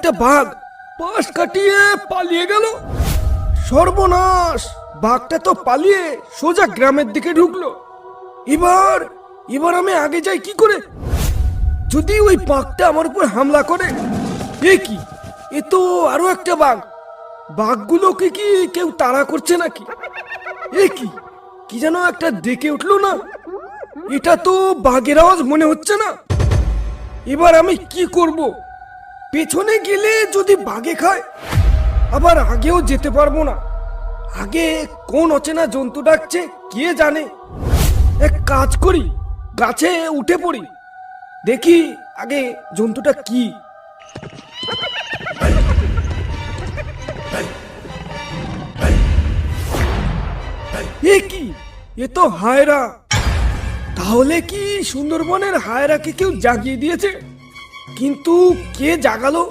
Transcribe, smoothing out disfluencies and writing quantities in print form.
একটা বাঘ পাশ কাটিয়ে পালিয়ে গেল। সর্বনাশ, বাঘটা তো পালিয়ে সোজা গ্রামের দিকে ঢুকলো। এবার এবার আমি আগে যাই কি করে? যদি ওই বাঘটা আমার উপর হামলা করে? এ কি, এ তো আরো একটা বাঘ। বাঘগুলোকে কি কেউ তাড়া করছে নাকি? এ কি, কি যেন একটা ডেকে উঠলো না? এটা তো বাঘের আওয়াজ মনে হচ্ছে না। এবার আমি কি করব? পেছনে গেলে যদি বাঘে খায়, আবার আগেও যেতে পারবো না। আগে কোন অচেনা জন্তু ডাকছে কে জানে। এক কাজ করি, গাছে উঠে পড়ি, দেখি আগে জন্তুটা কি। এ কি, এ তো হায়রা। তাহলে কি সুন্দরবনের হায়রাকে কেউ জাগিয়ে দিয়েছে? কিন্তু কে জাগালো?